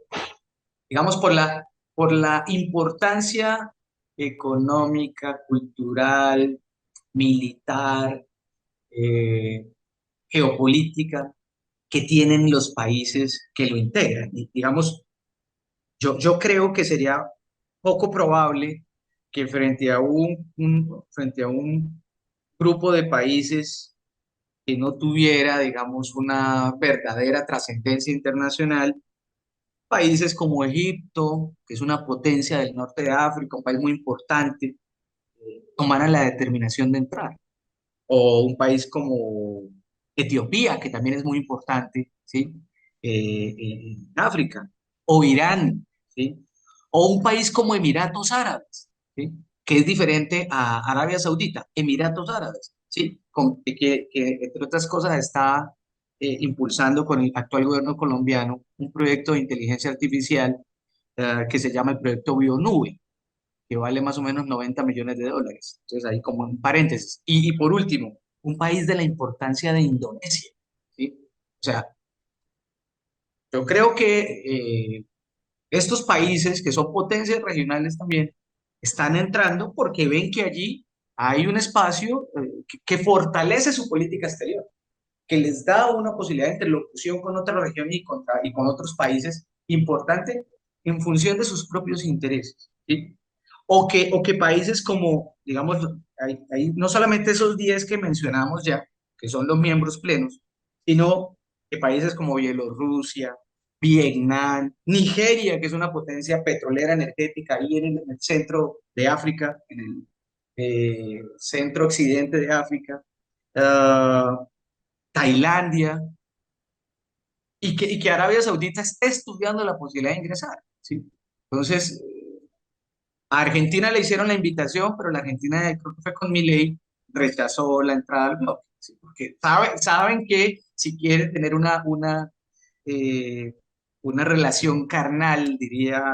digamos, por la importancia económica, cultural, militar, eh, geopolítica que tienen los países que lo integran. Y, digamos, yo creo que sería poco probable que frente a un grupo de países que no tuviera, digamos, una verdadera trascendencia internacional, países como Egipto, que es una potencia del norte de África, un país muy importante, tomaran la determinación de entrar. O un país como Etiopía, que también es muy importante, ¿sí? En África, o Irán, ¿sí? O un país como Emiratos Árabes, ¿sí? Que es diferente a Arabia Saudita, Emiratos Árabes, ¿sí? Que, entre otras cosas está impulsando con el actual gobierno colombiano un proyecto de inteligencia artificial que se llama el proyecto BioNube, que vale más o menos 90 millones de dólares. Entonces, ahí como un paréntesis. Y por último, un país de la importancia de Indonesia, ¿sí? O sea, yo creo que estos países, que son potencias regionales también, están entrando porque ven que allí hay un espacio que fortalece su política exterior, que les da una posibilidad de interlocución con otras regiones y con otros países importante en función de sus propios intereses, ¿sí? O que países como, digamos, hay no solamente esos 10 que mencionamos ya, que son los miembros plenos, sino que países como Bielorrusia, Vietnam, Nigeria, que es una potencia petrolera energética ahí en el centro de África, en el centro occidente de África, uh, Tailandia, y que Arabia Saudita está estudiando la posibilidad de ingresar, ¿sí? Entonces, a Argentina le hicieron la invitación, pero la Argentina, creo que fue con Milei, rechazó la entrada al bloque, ¿sí? Porque saben que si quiere tener eh, una relación carnal, diría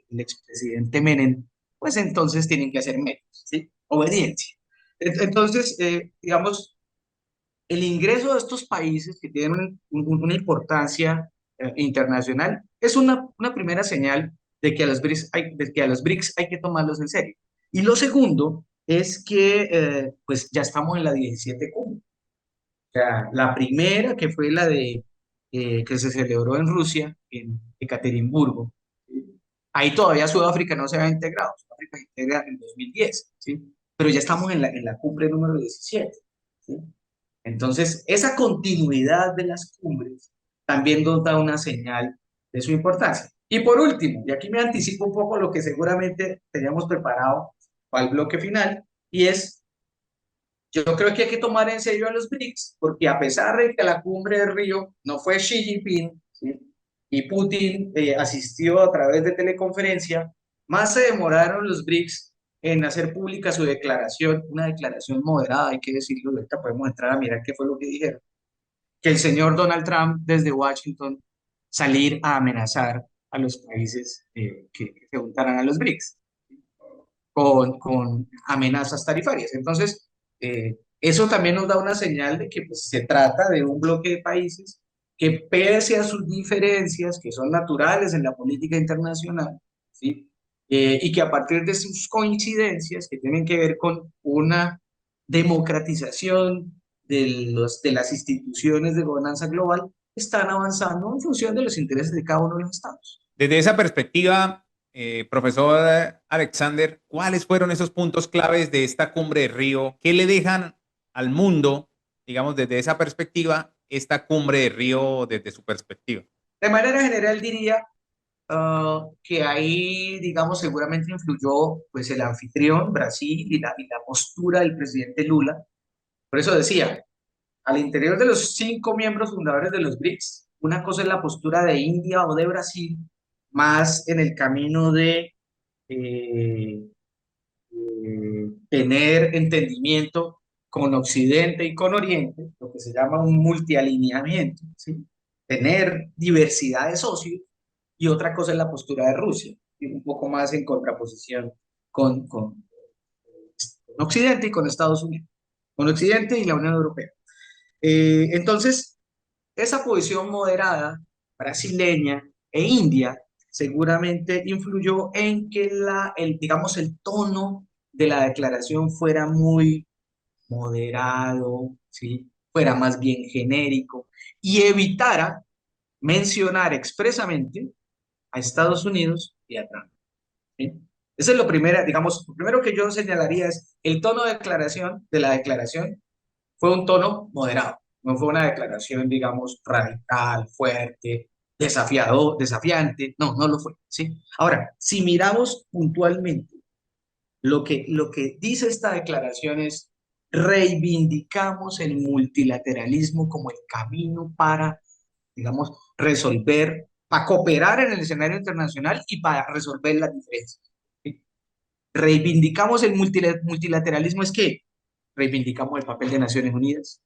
el expresidente Menem, pues entonces tienen que hacer medios, ¿sí? Obediencia. Entonces, digamos, el ingreso de estos países que tienen una importancia internacional es una primera señal de que a los BRICS hay que tomarlos en serio. Y lo segundo es que pues ya estamos en la 17 cumbre. O sea, la primera que fue la de que se celebró en Rusia, en Ekaterimburgo. Ahí todavía Sudáfrica no se había integrado. Sudáfrica se integra en 2010, ¿sí? Pero ya estamos en la cumbre número 17, ¿sí? Entonces, esa continuidad de las cumbres también nos da una señal de su importancia. Y por último, y aquí me anticipo un poco lo que seguramente teníamos preparado para el bloque final, y es, yo creo que hay que tomar en serio a los BRICS, porque a pesar de que la cumbre de Río no fue Xi Jinping, ¿sí? Y Putin asistió a través de teleconferencia, más se demoraron los BRICS en hacer pública su declaración, una declaración moderada, hay que decirlo, ahorita podemos entrar a mirar qué fue lo que dijeron, que el señor Donald Trump desde Washington salir a amenazar a los países que se juntaran a los BRICS. con amenazas tarifarias. Entonces, eso también nos da una señal de que pues, se trata de un bloque de países que pese a sus diferencias, que son naturales en la política internacional, ¿sí? Y que a partir de sus coincidencias, que tienen que ver con una democratización de las instituciones de gobernanza global, están avanzando en función de los intereses de cada uno de los estados. Desde esa perspectiva, profesor Alexander, ¿cuáles fueron esos puntos claves de esta cumbre de Río? ¿Qué le dejan al mundo, digamos, desde esa perspectiva, esta cumbre de Río desde su perspectiva? De manera general diría que ahí, digamos, seguramente influyó pues el anfitrión, Brasil, y la postura del presidente Lula. Por eso decía, al interior de los 5 miembros fundadores de los BRICS, una cosa es la postura de India o de Brasil, más en el camino de eh, tener entendimiento con Occidente y con Oriente, lo que se llama un multialineamiento, ¿sí? Tener diversidad de socios, y otra cosa es la postura de Rusia, y un poco más en contraposición con Occidente y con Estados Unidos, con Occidente y la Unión Europea. Entonces, esa posición moderada brasileña e india seguramente influyó en que digamos, el tono de la declaración fuera muy moderado, ¿sí? Fuera más bien genérico y evitara mencionar expresamente a Estados Unidos y a Trump, ¿sí? Eso es lo primero, digamos, lo primero que yo señalaría es el tono de la declaración fue un tono moderado, no fue una declaración, digamos, radical, fuerte, desafiante, no, no lo fue, ¿sí? Ahora, si miramos puntualmente lo que dice esta declaración es reivindicamos el multilateralismo como el camino para, digamos, resolver, para cooperar en el escenario internacional y para resolver las diferencias, ¿sí? Reivindicamos el multilateralismo, es que reivindicamos el papel de Naciones Unidas,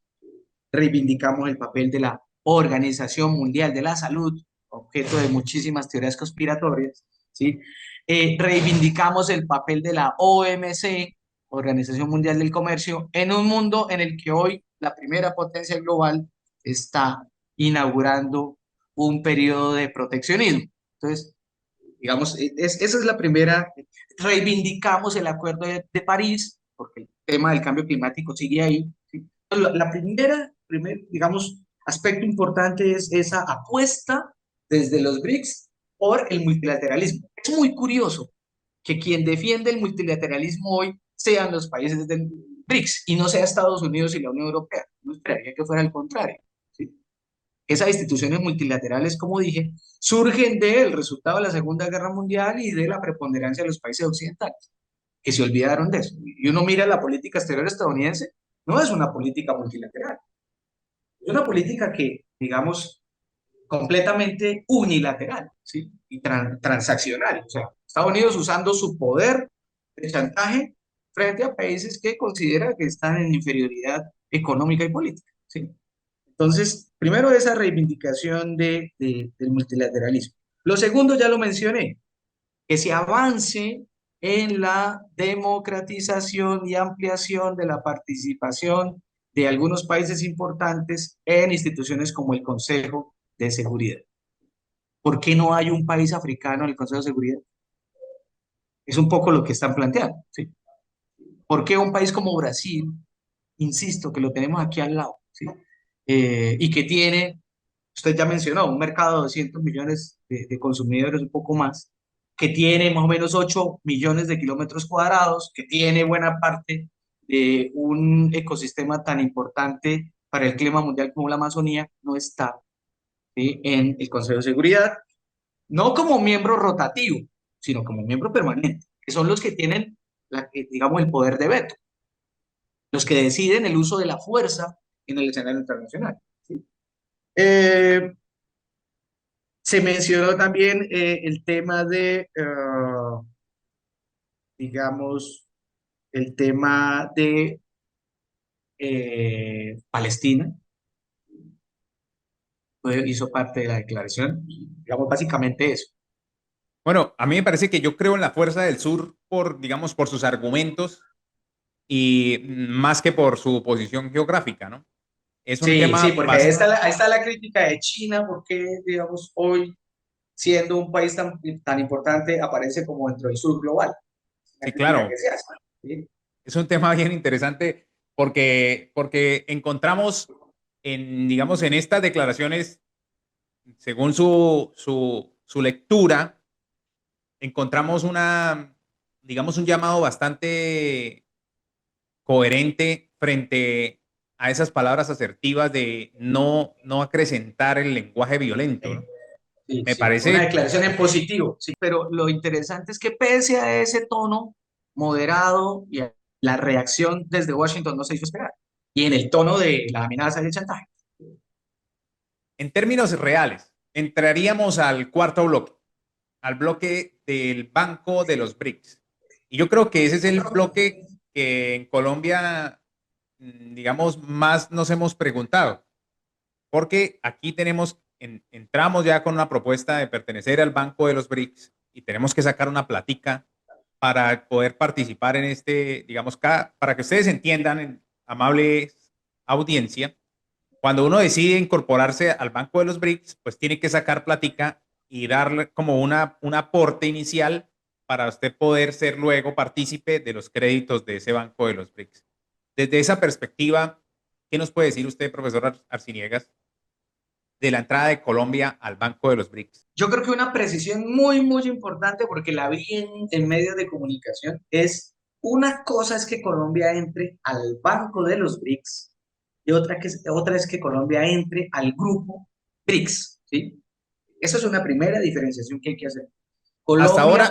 reivindicamos el papel de la Organización Mundial de la Salud, objeto de muchísimas teorías conspiratorias, ¿sí? Reivindicamos el papel de la OMC, Organización Mundial del Comercio, en un mundo en el que hoy la primera potencia global está inaugurando un periodo de proteccionismo. Entonces, digamos, esa es la primera. Reivindicamos el Acuerdo de París, porque el tema del cambio climático sigue ahí, ¿sí? La digamos, aspecto importante es esa apuesta desde los BRICS por el multilateralismo. Es muy curioso que quien defiende el multilateralismo hoy sean los países del BRICS y no sea Estados Unidos y la Unión Europea. No esperaría que fuera el contrario, ¿sí? Esas instituciones multilaterales, como dije, surgen del resultado de la Segunda Guerra Mundial y de la preponderancia de los países occidentales, que se olvidaron de eso. Y uno mira la política exterior estadounidense, no es una política multilateral, es una política que, digamos, completamente unilateral, ¿sí? Y transaccional. O sea, Estados Unidos usando su poder de chantaje frente a países que considera que están en inferioridad económica y política, ¿sí? Entonces, primero esa reivindicación del multilateralismo. Lo segundo, ya lo mencioné, que se avance en la democratización y ampliación de la participación de algunos países importantes en instituciones como el Consejo de Seguridad. ¿Por qué no hay un país africano en el Consejo de Seguridad? Es un poco lo que están planteando, ¿sí? ¿Por qué un país como Brasil, insisto, que lo tenemos aquí al lado, ¿sí? Y que tiene, usted ya mencionó, un mercado de 200 millones de consumidores, un poco más, que tiene más o menos 8 millones de kilómetros cuadrados, que tiene buena parte de un ecosistema tan importante para el clima mundial como la Amazonía, no está, ¿sí?, en el Consejo de Seguridad, no como miembro rotativo, sino como miembro permanente, que son los que tienen, digamos, el poder de veto, los que deciden el uso de la fuerza en el escenario internacional, ¿sí? Eh, Se mencionó también el tema digamos, el tema de Palestina, hizo parte de la declaración, digamos, básicamente eso. Bueno, a mí me parece que yo creo en la fuerza del sur por, digamos, por sus argumentos y más que por su posición geográfica, ¿no? Es un Sí, sí, tema porque bastante. ahí está la crítica de China, porque, digamos, hoy, siendo un país tan importante, aparece como dentro del sur global. La Sí, crítica que claro, se hace. ¿Sí? es un tema bien interesante porque encontramos en, digamos, en estas declaraciones, según su lectura, encontramos una, digamos, un llamado bastante coherente frente a esas palabras asertivas de no acrecentar el lenguaje violento, ¿no? Sí, Me sí, una parece, declaración en positivo, sí, pero lo interesante es que pese a ese tono moderado y a la reacción desde Washington no se hizo esperar. Y en el tono de la amenaza y el chantaje. en términos reales, entraríamos al cuarto bloque, al bloque del Banco de los BRICS. Y yo creo que ese es el bloque que en Colombia, digamos, más nos hemos preguntado, porque aquí entramos ya con una propuesta de pertenecer al Banco de los BRICS y tenemos que sacar una platica para poder participar en este, digamos, para que ustedes entiendan, amable audiencia, cuando uno decide incorporarse al Banco de los BRICS, pues tiene que sacar plática y darle como un aporte inicial para usted poder ser luego partícipe de los créditos de ese Banco de los BRICS. Desde esa perspectiva, ¿qué nos puede decir usted, profesor Arciniegas, de la entrada de Colombia al Banco de los BRICS? Yo creo que una precisión muy, muy importante, porque la vi en medios de comunicación, es una cosa es que Colombia entre al Banco de los BRICS y otra es que Colombia entre al grupo BRICS, ¿sí? Esa es una primera diferenciación que hay que hacer. Colombia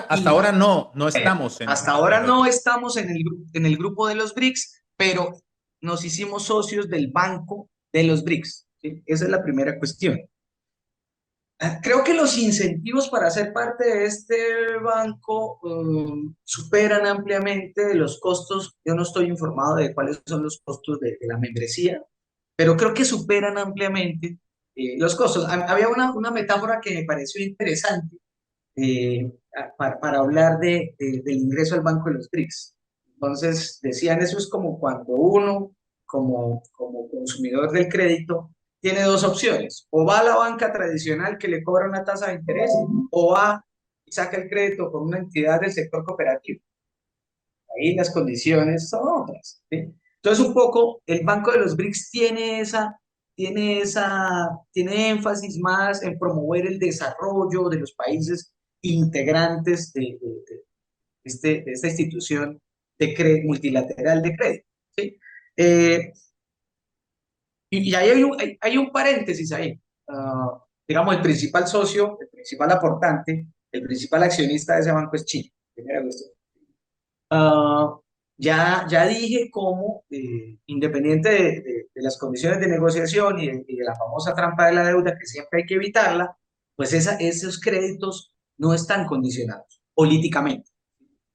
Hasta ahora no ver, estamos hasta en ahora los no BRICS. estamos en el grupo de los BRICS, pero nos hicimos socios del Banco de los BRICS, ¿sí? Esa es la primera cuestión. Creo que los incentivos para ser parte de este banco superan ampliamente los costos. Yo no estoy informado de cuáles son los costos de la membresía, pero creo que superan ampliamente los costos. Había una metáfora que me pareció interesante para hablar del ingreso al Banco de los BRICS. Entonces, decían, eso es como cuando uno, como consumidor del crédito, tiene dos opciones. O va a la banca tradicional que le cobra una tasa de interés, o va y saca el crédito con una entidad del sector cooperativo. Ahí las condiciones son otras, ¿sí? Entonces, un poco, el Banco de los BRICS tiene énfasis más en promover el desarrollo de los países integrantes de esta institución multilateral de crédito, ¿sí? Eh, y ahí hay un paréntesis ahí. Digamos, el principal socio, el principal aportante, el principal accionista de ese banco es Chile. Primera cuestión. Ah, ya dije cómo, independiente de las condiciones de negociación y de la famosa trampa de la deuda, que siempre hay que evitarla, pues esos créditos no están condicionados políticamente.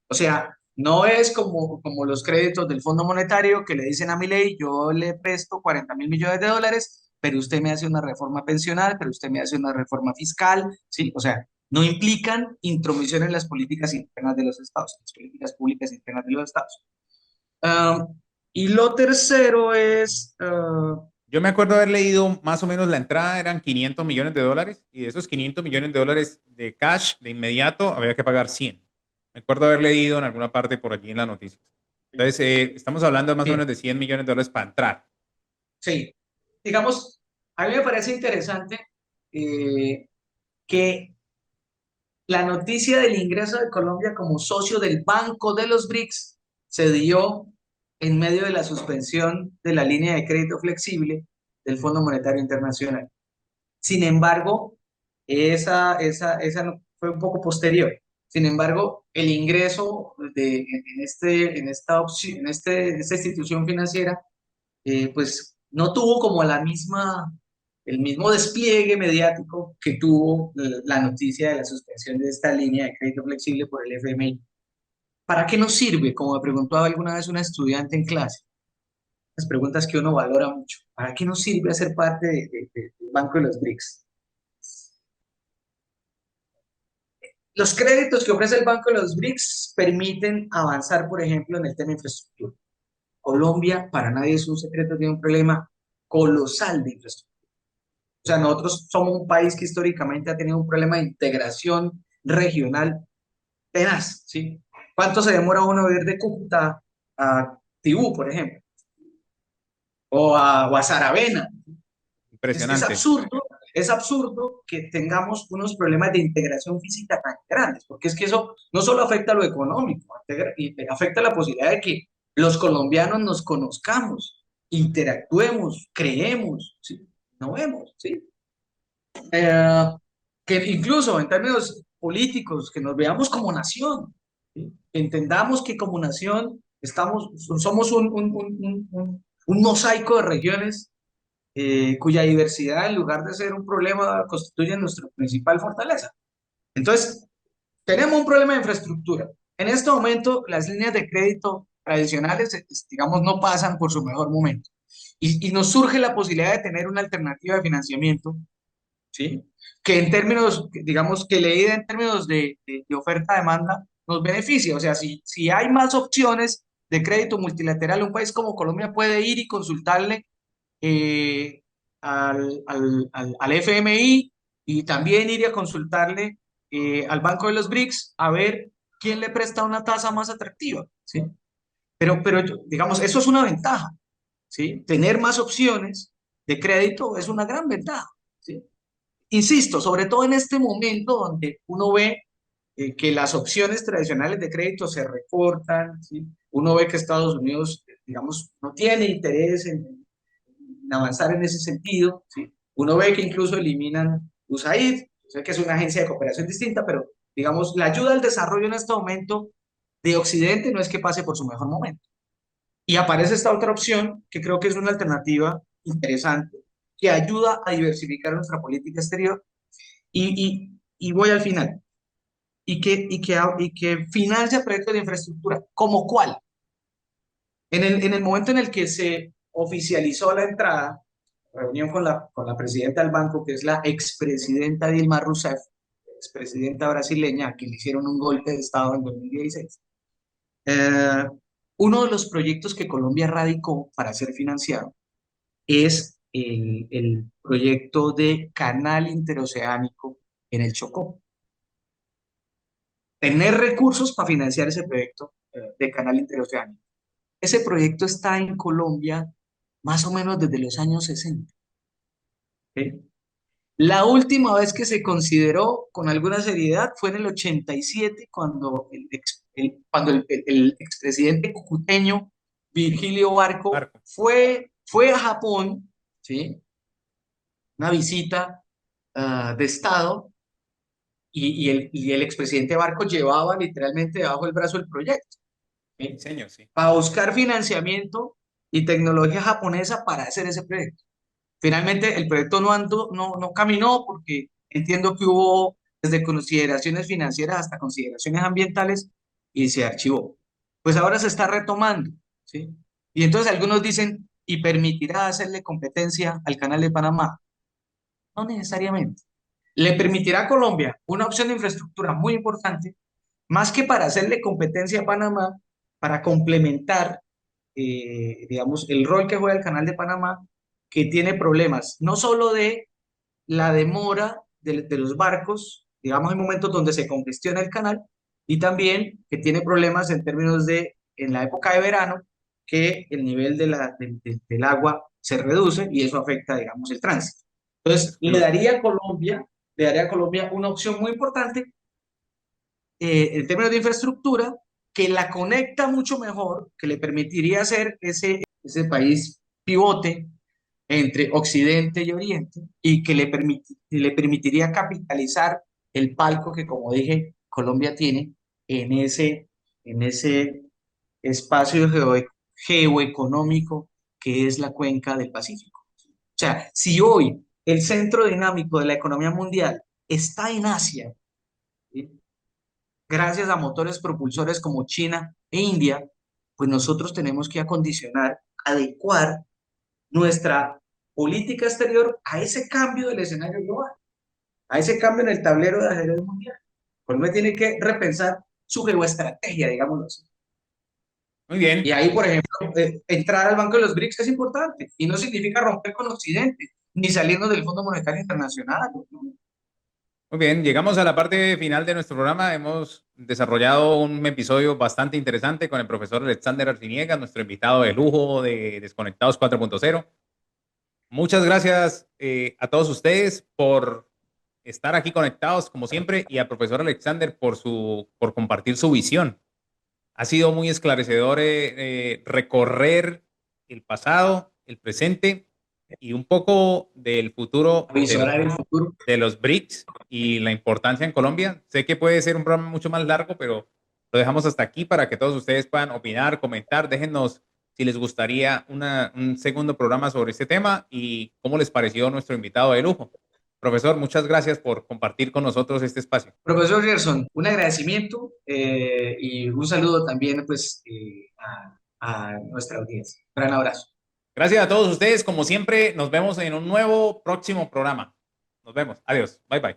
O sea, no es como los créditos del Fondo Monetario que le dicen a Milei, yo le presto 40.000 millones de dólares, pero usted me hace una reforma pensional, pero usted me hace una reforma fiscal, ¿sí? O sea, no implican intromisión en las políticas internas de los estados, las políticas públicas internas de los estados. Ah, y lo tercero es, Yo me acuerdo haber leído más o menos la entrada eran 500 millones de dólares y de esos 500 millones de dólares de cash de inmediato había que pagar 100. Me acuerdo haber leído en alguna parte por allí en las noticias. Entonces, estamos hablando más o sí, menos de 100 millones de dólares para entrar. sí, digamos, a mí me parece interesante que la noticia del ingreso de Colombia como socio del Banco de los BRICS se dio en medio de la suspensión de la línea de crédito flexible del Fondo Monetario Internacional. Sin embargo, esa fue un poco posterior. Sin embargo, el ingreso en esta institución financiera, pues no tuvo como el mismo despliegue mediático que tuvo la noticia de la suspensión de esta línea de crédito flexible por el FMI. ¿Para qué nos sirve? Como me preguntó alguna vez una estudiante en clase, las preguntas que uno valora mucho. ¿Para qué nos sirve hacer parte del Banco de los BRICS? Los créditos que ofrece el Banco de los BRICS permiten avanzar, por ejemplo, en el tema de infraestructura. Colombia, para nadie es un secreto, tiene un problema colosal de infraestructura. O sea, nosotros somos un país que históricamente ha tenido un problema de integración regional tenaz, ¿sí? ¿Cuánto se demora uno de ir de Cúcuta a Tibú, por ejemplo? O a Saravena. Impresionante. Es absurdo que tengamos unos problemas de integración física tan grandes, porque es que eso no solo afecta a lo económico, afecta la posibilidad de que los colombianos nos conozcamos, interactuemos, creemos, ¿sí? No vemos, ¿sí? Eh, que incluso en términos políticos, que nos veamos como nación, ¿sí? Que entendamos que como nación somos un mosaico de regiones cuya diversidad, en lugar de ser un problema, constituye nuestra principal fortaleza. Entonces, tenemos un problema de infraestructura. En este momento, las líneas de crédito tradicionales, digamos, no pasan por su mejor momento. Y nos surge la posibilidad de tener una alternativa de financiamiento, ¿sí? Que en términos, digamos, que leída en términos de oferta-demanda, nos beneficia. O sea, si hay más opciones de crédito multilateral, un país como Colombia puede ir y consultarle eh, al FMI y también iría a consultarle al Banco de los BRICS a ver quién le presta una tasa más atractiva, ¿sí? Pero digamos, eso es una ventaja, ¿sí? Tener más opciones de crédito es una gran ventaja, ¿sí? Insisto, sobre todo en este momento donde uno ve que las opciones tradicionales de crédito se recortan, ¿sí? Uno ve que Estados Unidos, digamos, no tiene interés en avanzar en ese sentido, ¿sí? Uno ve que incluso eliminan USAID, sé que es una agencia de cooperación distinta, pero digamos, la ayuda al desarrollo en este momento de Occidente no es que pase por su mejor momento. Y aparece esta otra opción que creo que es una alternativa interesante, que ayuda a diversificar nuestra política exterior y voy al final. Y que financia proyectos de infraestructura, ¿como cuál? En el momento en el que se oficializó la entrada, reunión con la presidenta del banco, que es la expresidenta Dilma Rousseff, expresidenta brasileña, a quien le hicieron un golpe de Estado en 2016. Eh, Uno de los proyectos que Colombia radicó para ser financiado es el proyecto de canal interoceánico en el Chocó. Tener recursos para financiar ese proyecto de canal interoceánico. Ese proyecto está en Colombia más o menos desde los años 60. ¿Sí? La última vez que se consideró con alguna seriedad fue en el 87, cuando el expresidente cucuteño Virgilio Barco Barco. fue a Japón, ¿sí? Una visita de Estado, y el expresidente Barco llevaba literalmente debajo del brazo el proyecto, ¿sí? Diseño, sí. Para buscar financiamiento y tecnología japonesa para hacer ese proyecto. Finalmente, el proyecto no caminó porque entiendo que hubo desde consideraciones financieras hasta consideraciones ambientales y se archivó. Pues ahora se está retomando, ¿sí? Y entonces algunos dicen, ¿y permitirá hacerle competencia al Canal de Panamá? No necesariamente. Le permitirá a Colombia una opción de infraestructura muy importante, más que para hacerle competencia a Panamá, para complementar, digamos, el rol que juega el Canal de Panamá, que tiene problemas, no solo de la demora de los barcos, digamos, en momentos donde se congestiona el canal, y también que tiene problemas en términos de, en la época de verano, que el nivel del agua se reduce y eso afecta, digamos, el tránsito. Entonces, le daría a Colombia una opción muy importante en términos de infraestructura que la conecta mucho mejor, que le permitiría ser ese país pivote entre Occidente y Oriente y que le permitiría capitalizar el palco que, como dije, Colombia tiene en ese espacio geoeconómico que es la cuenca del Pacífico. O sea, si hoy el centro dinámico de la economía mundial está en Asia, ¿sí? Gracias a motores propulsores como China e India, pues nosotros tenemos que acondicionar, adecuar nuestra política exterior a ese cambio del escenario global, a ese cambio en el tablero de ajedrez mundial. Colombia tiene que repensar su geoestrategia, digámoslo así. Muy Y bien, ahí, por ejemplo, entrar al Banco de los BRICS es importante y no significa romper con Occidente, ni salirnos del Fondo Monetario Internacional, ¿no? muy bien. Llegamos a la parte final de nuestro programa. Hemos desarrollado un episodio bastante interesante con el profesor Alexander Arciniega, nuestro invitado de lujo de Desconectados 4.0. Muchas gracias a todos ustedes por estar aquí conectados como siempre y al profesor Alexander por compartir su visión. Ha sido muy esclarecedor recorrer el pasado, el presente y un poco del futuro Visionar el futuro. de los BRICS y la importancia en Colombia. Sé que puede ser un programa mucho más largo, pero lo dejamos hasta aquí para que todos ustedes puedan opinar, comentar. Déjennos si les gustaría un segundo programa sobre este tema y cómo les pareció nuestro invitado de lujo. Profesor, muchas gracias por compartir con nosotros este espacio. Profesor Gerson, un agradecimiento y un saludo también pues, a nuestra audiencia. Gran abrazo. Gracias a todos ustedes. Como siempre, nos vemos en un nuevo próximo programa. Nos vemos. Adiós. Bye bye.